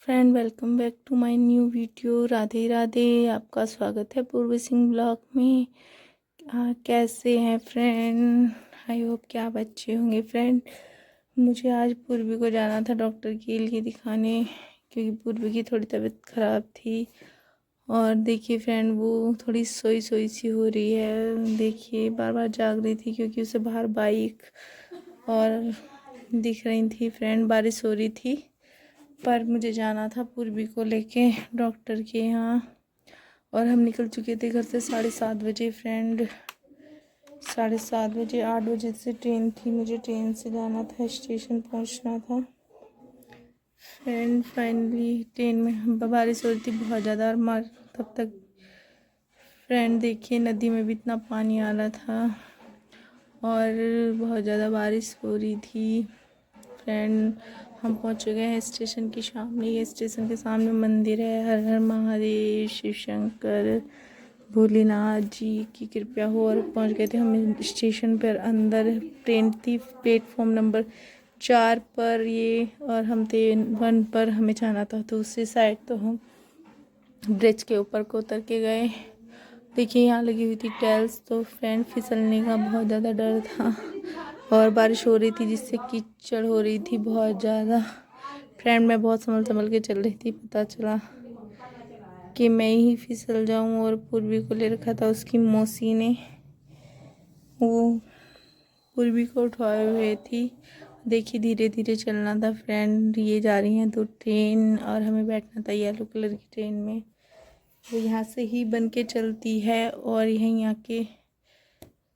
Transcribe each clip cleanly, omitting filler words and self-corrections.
Friend, welcome back to my new video. Radhe Radhe. आपका स्वागत है पूर्वी सिंह ब्लॉग में। कैसे हैं फ्रेंड? आई होप कि आप अच्छे होंगे। फ्रेंड, मुझे आज पूर्वी को जाना था डॉक्टर के लिए दिखाने, क्योंकि पूर्वी की थोड़ी तबीयत ख़राब थी। और देखिए फ्रेंड, वो थोड़ी सोई सोई सी हो रही है। देखिए बार बार जाग रही थी क्योंकि उसे बाहर बाइक और दिख रही थी। फ्रेंड, बारिश हो रही थी, पर मुझे जाना था पूर्वी को लेके डॉक्टर के यहाँ। और हम निकल चुके थे घर से 7:30 बजे। फ्रेंड, 7:30 बजे, 8 बजे से ट्रेन थी। मुझे ट्रेन से जाना था, स्टेशन पहुंचना था। फ्रेंड, फाइनली ट्रेन में बारिश हो रही थी बहुत ज़्यादा। और मार तब तक फ्रेंड देखिए, नदी में भी इतना पानी आ रहा था और बहुत ज़्यादा बारिश हो रही थी। फ्रेंड, हम पहुंच गए हैं स्टेशन के सामने। ये स्टेशन के सामने मंदिर है। हर हर महादेव, शिव शंकर, भोलेनाथ जी की कृपा हो। और पहुंच गए थे हम स्टेशन पर। अंदर ट्रेन थी प्लेटफॉर्म नंबर 4 पर ये, और हम थे 1 पर। हमें जाना था तो उसी साइड, तो हम ब्रिज के ऊपर को उतर के गए। देखिए यहाँ लगी हुई थी टाइल्स। तो फ्रेंड, फिसलने का बहुत ज़्यादा डर था और बारिश हो रही थी जिससे कीचड़ हो रही थी बहुत ज़्यादा। फ्रेंड, मैं बहुत संभल संभल के चल रही थी। पता चला कि मैं ही फिसल जाऊं। और पूर्वी को ले रखा था उसकी मौसी ने, वो पूर्वी को उठाए हुए थी। देखिए धीरे धीरे चलना था। फ्रेंड, ये जा रही हैं 2 ट्रेन और हमें बैठना था येलो कलर की ट्रेन में। वो यहाँ से ही बन के चलती है और यहीं आके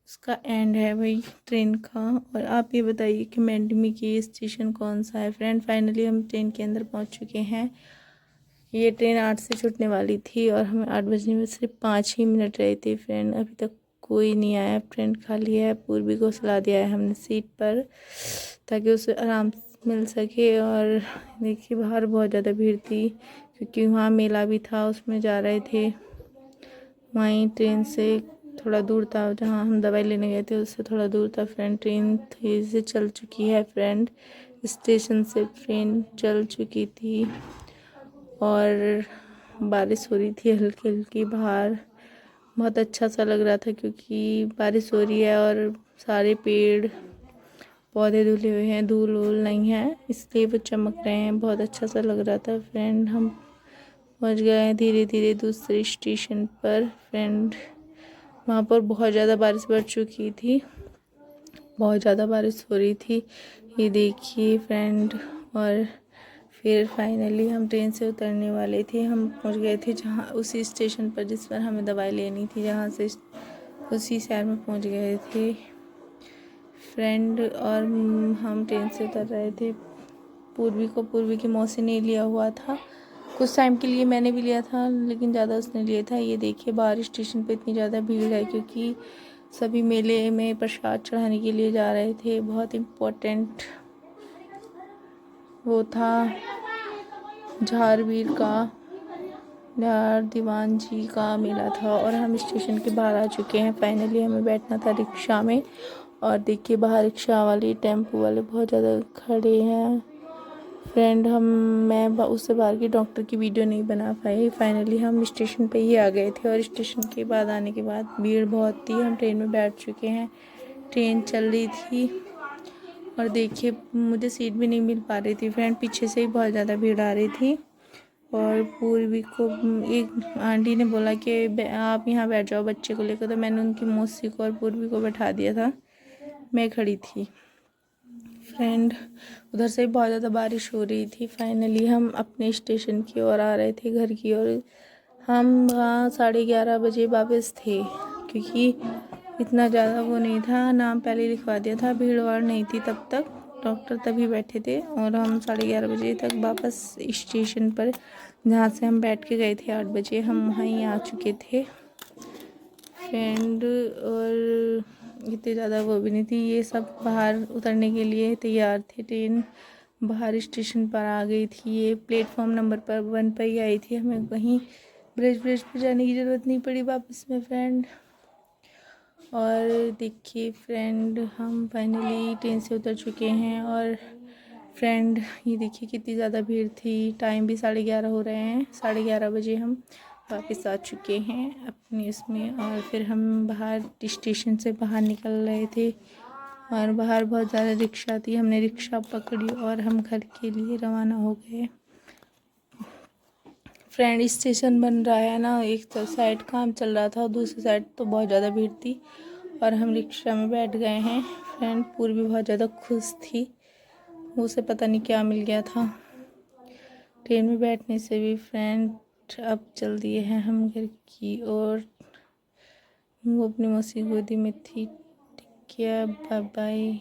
उसका एंड है भाई ट्रेन का। और आप ये बताइए कि मैंडमी की स्टेशन कौन सा है? फ्रेंड, फाइनली हम ट्रेन के अंदर पहुंच चुके हैं। ये ट्रेन 8 से छूटने वाली थी और हमें 8 बजने में सिर्फ 5 ही मिनट रहे थे। फ्रेंड, अभी तक कोई नहीं आया। ट्रेन खाली है। पूर्वी को सुला दिया है हमने सीट पर, ताकि उसे आराम मिल सके। और देखिए बाहर बहुत ज़्यादा भीड़ थी क्योंकि वहाँ मेला भी था, उसमें जा रहे थे। वहीं ट्रेन से थोड़ा दूर था, जहाँ हम दवाई लेने गए थे उससे थोड़ा दूर था। फ्रेंड, ट्रेन तेज़ी से चल चुकी है। फ्रेंड, स्टेशन से ट्रेन चल चुकी थी और बारिश हो रही थी हल्की हल्की बाहर। बहुत अच्छा सा लग रहा था क्योंकि बारिश हो रही है और सारे पेड़ पौधे धुले हुए हैं, धूल वूल नहीं है, इसलिए वो चमक रहे हैं। बहुत अच्छा सा लग रहा था। फ्रेंड, हम पहुंच गए हैं धीरे धीरे दूसरे स्टेशन पर। फ्रेंड, वहाँ पर बहुत ज़्यादा बारिश बढ़ चुकी थी, बहुत ज़्यादा बारिश हो रही थी, ये देखिए फ्रेंड। और फिर फाइनली हम ट्रेन से उतरने वाले थे। हम पहुँच गए थे जहाँ, उसी स्टेशन पर जिस पर हमें दवाई लेनी थी, जहाँ से उसी शहर में पहुँच गए थे फ्रेंड। और हम ट्रेन से उतर रहे थे। पूर्वी की मौसी ने लिया हुआ था कुछ टाइम के लिए, मैंने भी लिया था लेकिन ज़्यादा उसने लिया था। ये देखिए बाहर स्टेशन पे इतनी ज़्यादा भीड़ है क्योंकि सभी मेले में प्रसाद चढ़ाने के लिए जा रहे थे। बहुत इम्पोर्टेंट वो था झारवीर का, झार दीवान जी का मेला था। और हम स्टेशन के बाहर आ चुके हैं। फाइनली हमें बैठना था रिक्शा में। और देखिए बाहर रिक्शा वाले, टेम्पो वाले बहुत ज़्यादा खड़े हैं। फ्रेंड, मैं उससे बाहर की डॉक्टर की वीडियो नहीं बना पाई। फाइनली हम स्टेशन पे ही आ गए थे और स्टेशन के बाद आने के बाद भीड़ बहुत थी। हम ट्रेन में बैठ चुके हैं, ट्रेन चल रही थी और देखिए मुझे सीट भी नहीं मिल पा रही थी। फ्रेंड, पीछे से ही बहुत ज़्यादा भीड़ आ रही थी। और पूर्वी को एक आंटी ने बोला कि आप यहाँ बैठ जाओ बच्चे को लेकर, तो मैंने उनकी मौसी को और पूर्वी को बैठा दिया था, मैं खड़ी थी। फ्रेंड, उधर से बहुत ज़्यादा बारिश हो रही थी। फाइनली हम अपने स्टेशन की ओर आ रहे थे, घर की ओर। हम वहाँ 11:30 बजे वापस थे क्योंकि इतना ज़्यादा वो नहीं था, नाम पहले लिखवा दिया था, भीड़ भाड़ नहीं थी तब तक, डॉक्टर तभी बैठे थे। और हम 11:30 बजे तक वापस स्टेशन पर, जहाँ से हम बैठ के गए थे 8 बजे, हम वहीं आ चुके थे फ्रेंड। और इतनी ज़्यादा वो भी नहीं थी। ये सब बाहर उतरने के लिए तैयार थे। ट्रेन बाहर स्टेशन पर आ गई थी। ये प्लेटफॉर्म नंबर पर 1 पर ही आई थी। हमें कहीं ब्रिज पर जाने की ज़रूरत नहीं पड़ी वापस में फ्रेंड। और देखिए फ्रेंड, हम फाइनली ट्रेन से उतर चुके हैं और फ्रेंड ये देखिए कितनी ज़्यादा भीड़ थी। टाइम भी 11:30 हो रहे हैं। 11:30 बजे हम वापस आ चुके हैं अपने इसमें। और फिर हम बाहर स्टेशन से बाहर निकल रहे थे और बाहर बहुत ज़्यादा रिक्शा थी। हमने रिक्शा पकड़ी और हम घर के लिए रवाना हो गए। फ्रेंड स्टेशन बन रहा है ना, एक तो साइड काम चल रहा था और दूसरी साइड तो बहुत ज़्यादा भीड़ थी और हम रिक्शा में बैठ गए हैं। फ्रेंड पूरी भी बहुत ज़्यादा खुश थी, उसे पता नहीं क्या मिल गया था। ट्रेन में बैठने से भी फ्रेंड अब चल दिए हैं हम घर की ओर। वो अपनी मौसी गोदी में थी। ठीक है, बाय बाय।